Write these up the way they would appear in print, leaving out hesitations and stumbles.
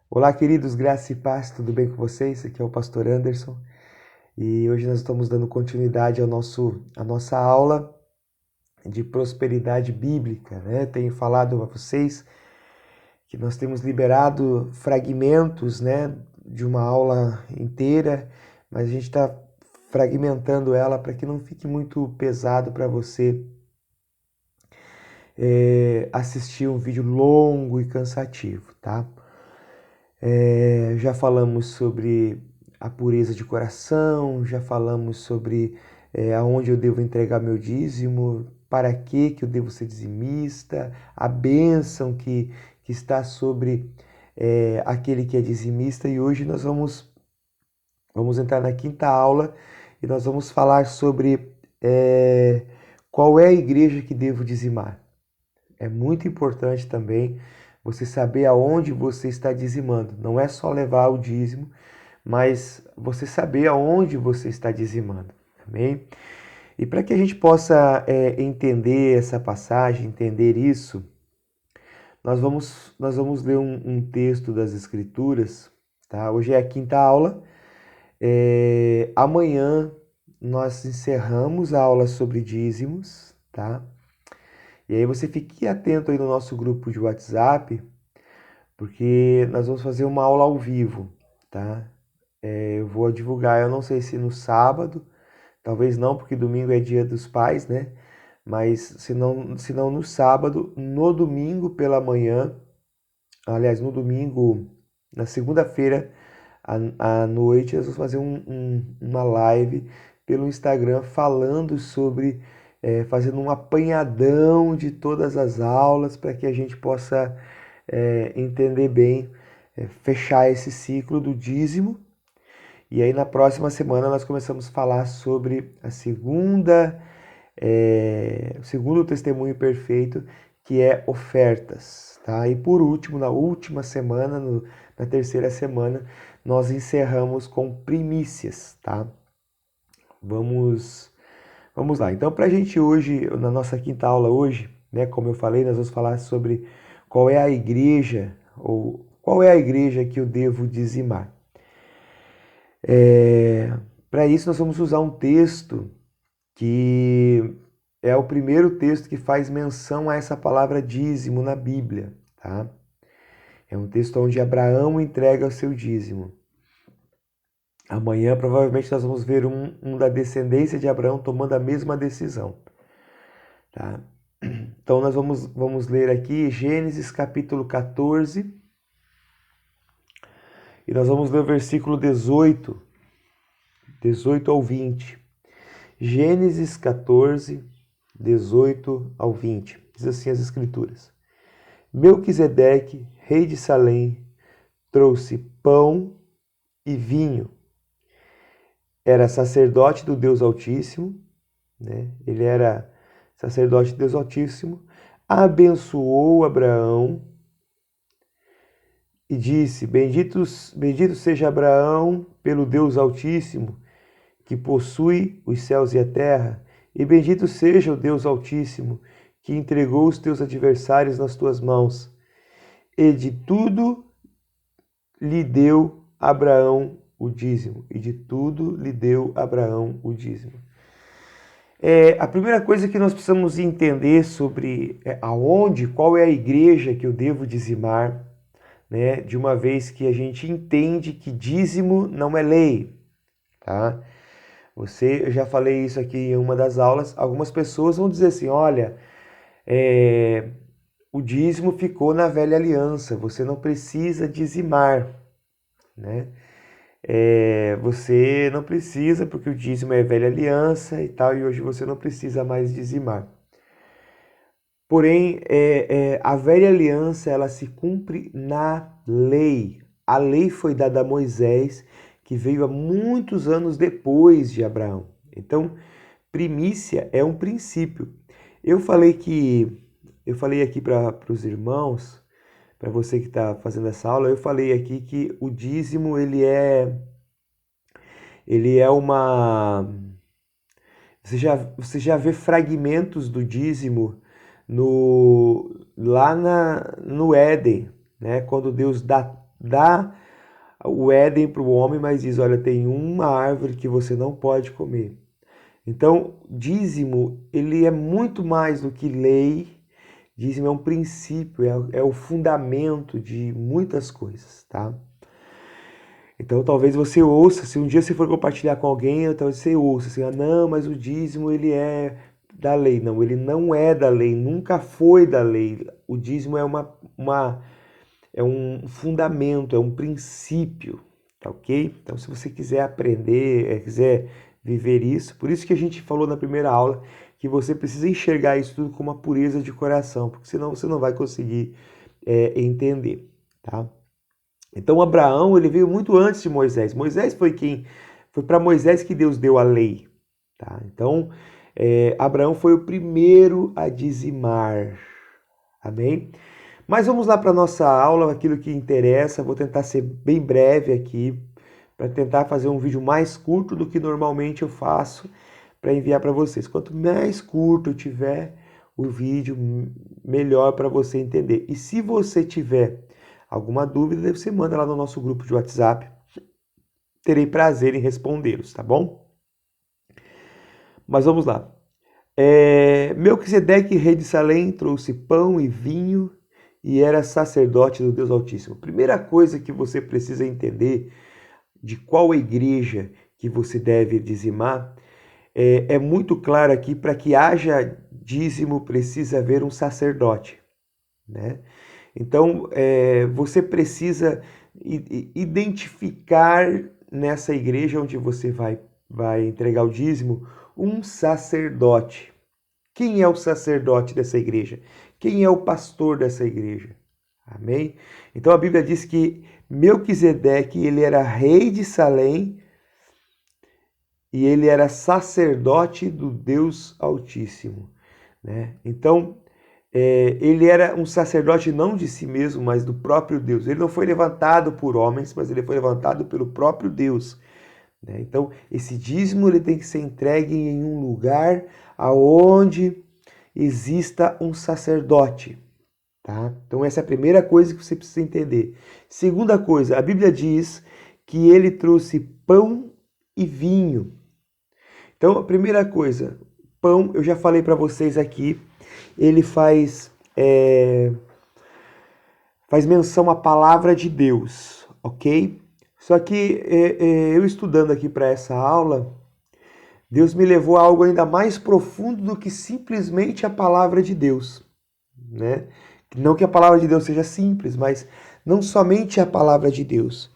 Olá, queridos, graça e paz, tudo bem com vocês? Aqui é o pastor Anderson e hoje nós estamos dando continuidade à nossa aula de prosperidade bíblica, né? Tenho falado a vocês que nós temos liberado fragmentos, né, de uma aula inteira, mas a gente está fragmentando ela para que não fique muito pesado para você assistir um vídeo longo e cansativo, tá? Já falamos sobre a pureza de coração, já falamos sobre aonde eu devo entregar meu dízimo, para que eu devo ser dizimista, a bênção que está sobre aquele que é dizimista. E hoje nós vamos entrar na quinta aula e nós vamos falar sobre qual é a igreja que devo dizimar. É muito importante também você saber aonde você está dizimando. Não é só levar o dízimo, mas você saber aonde você está dizimando. Amém? E para que a gente possa entender essa passagem, entender isso, nós vamos ler um texto das Escrituras. Tá? Hoje é a quinta aula. Amanhã nós encerramos a aula sobre dízimos, tá? E aí você fique atento aí no nosso grupo de WhatsApp, porque nós vamos fazer uma aula ao vivo, tá? Eu vou divulgar, eu não sei se no sábado, talvez não, porque domingo é dia dos pais, né? Mas se não no sábado, no domingo pela manhã, aliás, no domingo, na segunda-feira à noite, nós vamos fazer uma live pelo Instagram falando sobre, fazendo um apanhadão de todas as aulas para que a gente possa entender bem, fechar esse ciclo do dízimo. E aí na próxima semana nós começamos a falar sobre o segundo testemunho perfeito, que é ofertas, tá? E por último, na última semana, na terceira semana, nós encerramos com primícias, tá? Vamos lá. Então, para a gente hoje, na nossa quinta aula hoje, né, como eu falei, nós vamos falar sobre qual é a igreja, ou qual é a igreja que eu devo dizimar. Para isso, nós vamos usar um texto que é o primeiro texto que faz menção a essa palavra dízimo na Bíblia, tá? É um texto onde Abraão entrega o seu dízimo. Amanhã, provavelmente, nós vamos ver um da descendência de Abraão tomando a mesma decisão, tá? Então, nós vamos ler aqui Gênesis capítulo 14 e nós vamos ler o versículo 18 ao 20. Gênesis 14, 18 ao 20. Diz assim as Escrituras. Melquisedeque, rei de Salém, trouxe pão e vinho. Era sacerdote do Deus Altíssimo, né? Ele era sacerdote do Deus Altíssimo, abençoou Abraão e disse, bendito seja Abraão pelo Deus Altíssimo, que possui os céus e a terra, e bendito seja o Deus Altíssimo, que entregou os teus adversários nas tuas mãos. E de tudo lhe deu Abraão o dízimo. E de tudo lhe deu Abraão o dízimo. A primeira coisa que nós precisamos entender sobre qual é a igreja que eu devo dizimar, né? De uma vez que a gente entende que dízimo não é lei, tá? Eu já falei isso aqui em uma das aulas. Algumas pessoas vão dizer assim: olha, o dízimo ficou na velha aliança, você não precisa dizimar, né? Você não precisa, porque o dízimo é velha aliança e tal, e hoje você não precisa mais dizimar. Porém, a velha aliança ela se cumpre na lei. A lei foi dada a Moisés, que veio há muitos anos depois de Abraão. Então, primícia é um princípio. Eu falei aqui para os irmãos, para você que está fazendo essa aula, eu falei aqui que o dízimo ele é uma. Você já vê fragmentos do dízimo no Éden, né? Quando Deus dá o Éden para o homem, mas diz, olha, tem uma árvore que você não pode comer. Então, dízimo, ele é muito mais do que lei. Dízimo é um princípio, é o fundamento de muitas coisas, tá? Então, talvez você ouça, se um dia você for compartilhar com alguém, talvez você ouça assim, não, mas o dízimo ele é da lei. Não, ele não é da lei, nunca foi da lei. O dízimo é um fundamento, é um princípio, tá ok? Então, se você quiser aprender, quiser viver isso, por isso que a gente falou na primeira aula que você precisa enxergar isso tudo com uma pureza de coração, porque senão você não vai conseguir entender, tá? Então, Abraão, ele veio muito antes de Moisés. Moisés foi para Moisés que Deus deu a lei, tá? Então, Abraão foi o primeiro a dizimar, amém? Mas vamos lá para a nossa aula, aquilo que interessa. Vou tentar ser bem breve aqui, para tentar fazer um vídeo mais curto do que normalmente eu faço para enviar para vocês. Quanto mais curto eu tiver o vídeo, melhor para você entender. E se você tiver alguma dúvida, você manda lá no nosso grupo de WhatsApp. Terei prazer em respondê-los, tá bom? Mas vamos lá. Melquisedeque, rei de Salém, trouxe pão e vinho e era sacerdote do Deus Altíssimo. Primeira coisa que você precisa entender de qual igreja que você deve dizimar, é muito claro aqui, para que haja dízimo precisa haver um sacerdote, né? Então, você precisa identificar nessa igreja onde você vai entregar o dízimo um sacerdote. Quem é o sacerdote dessa igreja? Quem é o pastor dessa igreja? Amém? Então a Bíblia diz que Melquisedeque, ele era rei de Salém e ele era sacerdote do Deus Altíssimo, né? Então, ele era um sacerdote não de si mesmo, mas do próprio Deus. Ele não foi levantado por homens, mas ele foi levantado pelo próprio Deus, né? Então, esse dízimo ele tem que ser entregue em um lugar aonde exista um sacerdote, tá? Então, essa é a primeira coisa que você precisa entender. Segunda coisa, a Bíblia diz que ele trouxe pão e vinho. Então, a primeira coisa, pão, eu já falei para vocês aqui, ele faz menção à palavra de Deus, ok? Só que eu estudando aqui para essa aula, Deus me levou a algo ainda mais profundo do que simplesmente a palavra de Deus, né? Não que a palavra de Deus seja simples, mas não somente a palavra de Deus.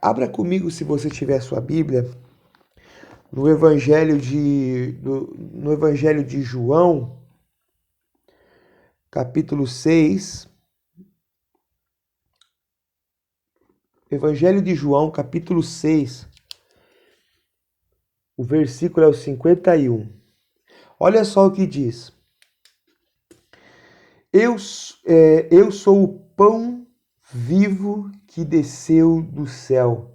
Abra comigo, se você tiver a sua Bíblia, no Evangelho de João, capítulo 6. Evangelho de João, capítulo 6. O versículo é o 51. Olha só o que diz. Eu sou o pão vivo que desceu do céu.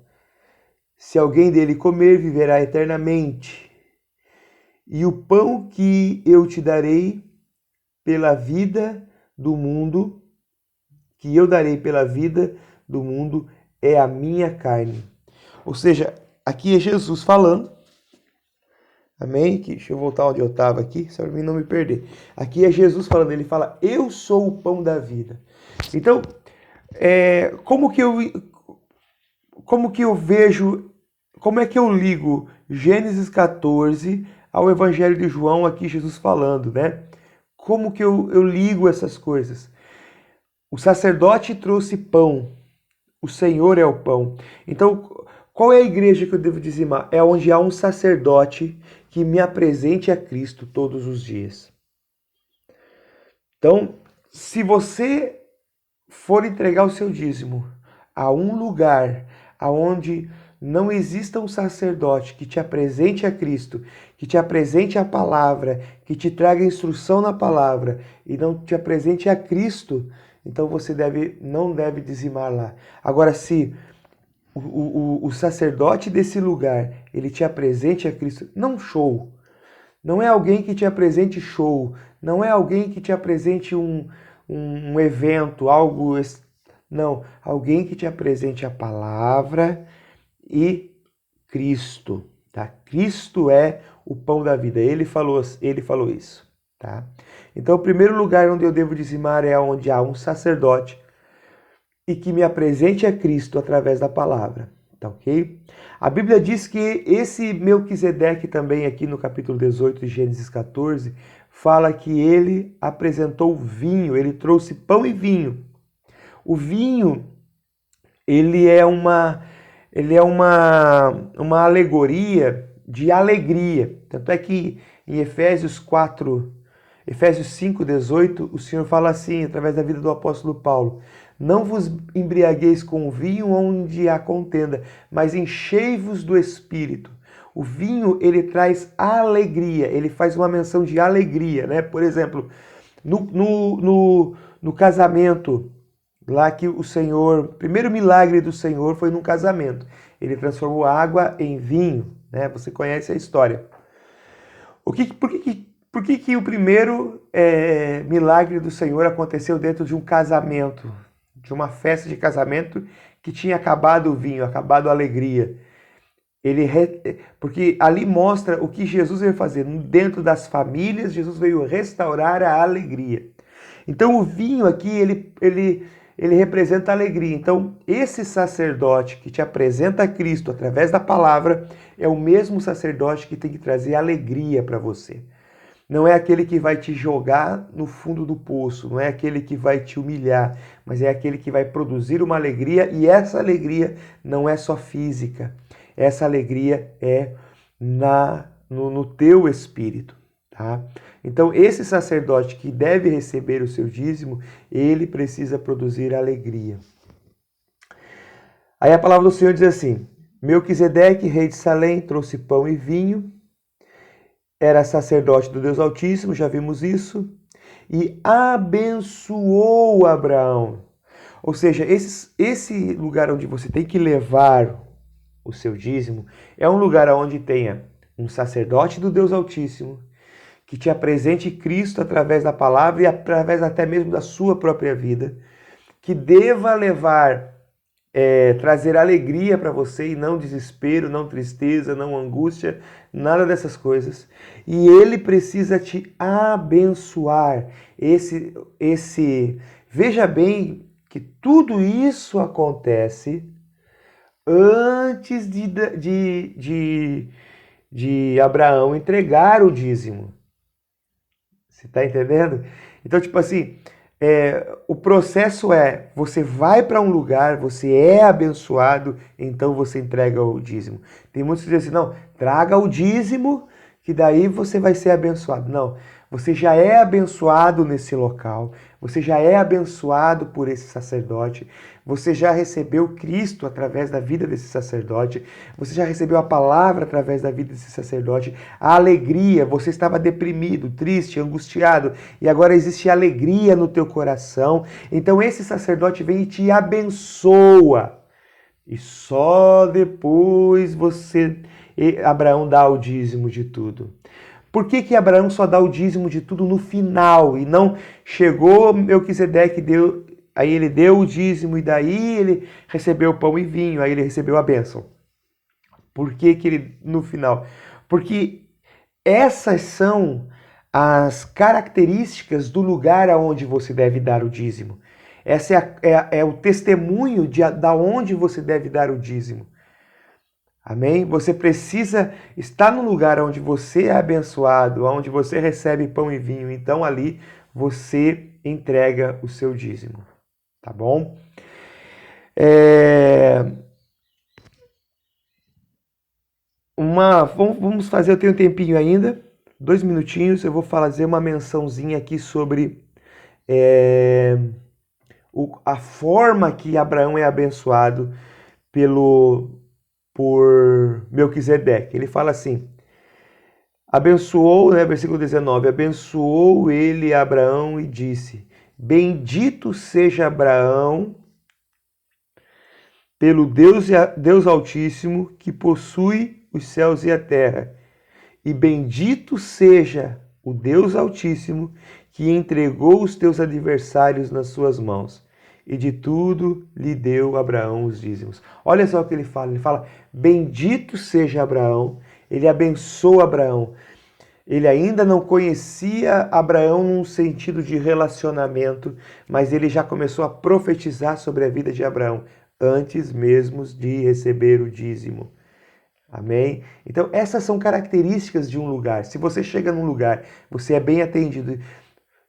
Se alguém dele comer, viverá eternamente. E o pão que eu te darei pela vida do mundo, que eu darei pela vida do mundo, é a minha carne. Ou seja, aqui é Jesus falando. Amém? Deixa eu voltar onde eu estava aqui, só para mim não me perder. Aqui é Jesus falando, ele fala, eu sou o pão da vida. Então, como que eu vejo, como é que eu ligo Gênesis 14 ao Evangelho de João, aqui Jesus falando, né? Como que eu ligo essas coisas? O sacerdote trouxe pão, o Senhor é o pão. Então, qual é a igreja que eu devo dizimar? É onde há um sacerdote que me apresente a Cristo todos os dias. Então, se você for entregar o seu dízimo a um lugar aonde não exista um sacerdote que te apresente a Cristo, que te apresente a palavra, que te traga instrução na palavra e não te apresente a Cristo, então você não deve dizimar lá. Agora, se o sacerdote desse lugar, ele te apresente a Cristo, não show, não é alguém que te apresente show, não é alguém que te apresente um evento, algo Não, alguém que te apresente a palavra e Cristo, tá? Cristo é o pão da vida. Ele falou isso, tá? Então, o primeiro lugar onde eu devo dizimar é onde há um sacerdote e que me apresente a Cristo através da palavra, tá ok? A Bíblia diz que esse Melquisedeque também aqui no capítulo 18 de Gênesis 14 fala que ele apresentou vinho, ele trouxe pão e vinho. O vinho, ele é uma alegoria de alegria. Tanto é que em Efésios 5:18, o Senhor fala assim, através da vida do apóstolo Paulo: não vos embriagueis com o vinho onde há contenda, mas enchei-vos do Espírito. O vinho, ele traz alegria, ele faz uma menção de alegria, né? Por exemplo, no casamento, lá que o Senhor, o primeiro milagre do Senhor foi num casamento. Ele transformou água em vinho, né? Você conhece a história. Por que o primeiro milagre do Senhor aconteceu dentro de um casamento, de uma festa de casamento que tinha acabado o vinho, acabado a alegria? Porque ali mostra o que Jesus veio fazer. Dentro das famílias, Jesus veio restaurar a alegria. Então o vinho aqui, ele representa a alegria. Então esse sacerdote que te apresenta a Cristo através da palavra é o mesmo sacerdote que tem que trazer alegria para você. Não é aquele que vai te jogar no fundo do poço, não é aquele que vai te humilhar, mas é aquele que vai produzir uma alegria, e essa alegria não é só física, essa alegria é no teu espírito, tá? Então esse sacerdote que deve receber o seu dízimo, ele precisa produzir alegria. Aí a palavra do Senhor diz assim: Melquisedeque, rei de Salém, trouxe pão e vinho, era sacerdote do Deus Altíssimo, já vimos isso, e abençoou Abraão. Ou seja, esse lugar onde você tem que levar o seu dízimo é um lugar onde tenha um sacerdote do Deus Altíssimo que te apresente Cristo através da palavra e através até mesmo da sua própria vida, que deva trazer alegria para você e não desespero, não tristeza, não angústia, nada dessas coisas. E ele precisa te abençoar. Veja bem que tudo isso acontece antes de Abraão entregar o dízimo. Você está entendendo? Então, tipo assim, o processo você vai para um lugar, você é abençoado, então você entrega o dízimo. Tem muitos que dizem assim, não, traga o dízimo, que daí você vai ser abençoado. Não, você já é abençoado nesse local, você já é abençoado por esse sacerdote, você já recebeu Cristo através da vida desse sacerdote, você já recebeu a palavra através da vida desse sacerdote, a alegria, você estava deprimido, triste, angustiado, e agora existe alegria no teu coração, então esse sacerdote vem e te abençoa, e só depois Abraão dá o dízimo de tudo. Por que Abraão só dá o dízimo de tudo no final e não chegou Melquisedeque, aí ele deu o dízimo e daí ele recebeu pão e vinho, aí ele recebeu a bênção? Por que ele no final? Porque essas são as características do lugar aonde você deve dar o dízimo. Essa é o testemunho da onde você deve dar o dízimo. Amém? Você precisa estar no lugar onde você é abençoado, onde você recebe pão e vinho. Então ali você entrega o seu dízimo. Tá bom? Vamos fazer, eu tenho um tempinho ainda, 2 minutinhos, eu vou fazer uma mençãozinha aqui sobre a forma que Abraão é abençoado por Melquisedeque. Ele fala assim, abençoou, versículo 19, abençoou ele Abraão e disse, bendito seja Abraão pelo Deus Altíssimo que possui os céus e a terra, e bendito seja o Deus Altíssimo que entregou os teus adversários nas suas mãos. e de tudo lhe deu Abraão os dízimos. Olha só o que ele fala, bendito seja Abraão, ele abençoa Abraão. Ele ainda não conhecia Abraão num sentido de relacionamento, mas ele já começou a profetizar sobre a vida de Abraão, antes mesmo de receber o dízimo. Amém? Então, essas são características de um lugar. Se você chega num lugar, você é bem atendido.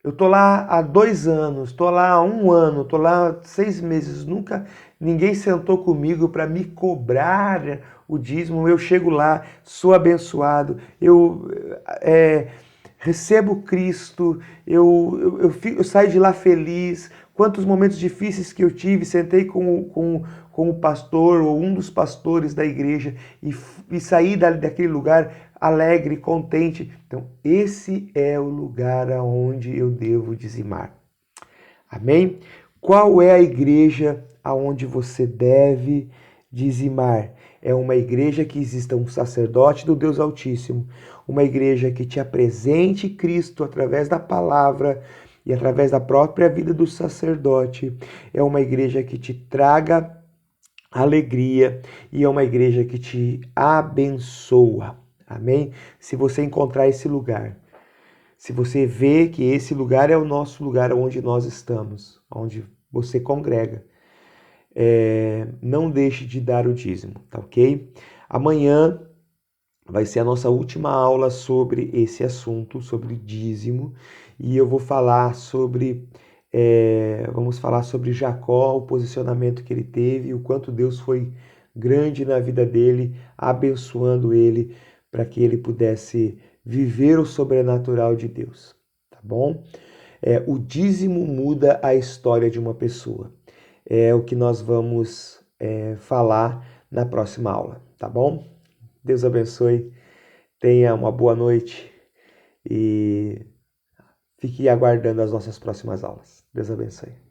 Eu tô lá há 2 anos, tô lá há 1 ano, tô lá há 6 meses, nunca ninguém sentou comigo para me cobrar o dízimo. Eu chego lá, sou abençoado, eu recebo Cristo, eu saio de lá feliz. Quantos momentos difíceis que eu tive, sentei com o pastor ou um dos pastores da igreja e saí daquele lugar alegre, contente. Então, esse é o lugar aonde eu devo dizimar. Amém? Qual é a igreja aonde você deve dizimar? É uma igreja que exista um sacerdote do Deus Altíssimo, uma igreja que te apresente Cristo através da palavra e através da própria vida do sacerdote. É uma igreja que te traga alegria e é uma igreja que te abençoa. Amém? Se você encontrar esse lugar, se você vê que esse lugar é o nosso lugar onde nós estamos, onde você congrega, não deixe de dar o dízimo, tá ok? Amanhã vai ser a nossa última aula sobre esse assunto, sobre dízimo, e eu vou falar sobre, vamos falar sobre Jacó, o posicionamento que ele teve, o quanto Deus foi grande na vida dele, abençoando ele para que ele pudesse viver o sobrenatural de Deus, tá bom? O dízimo muda a história de uma pessoa. É o que nós vamos falar na próxima aula, tá bom? Deus abençoe, tenha uma boa noite e fique aguardando as nossas próximas aulas. Deus abençoe.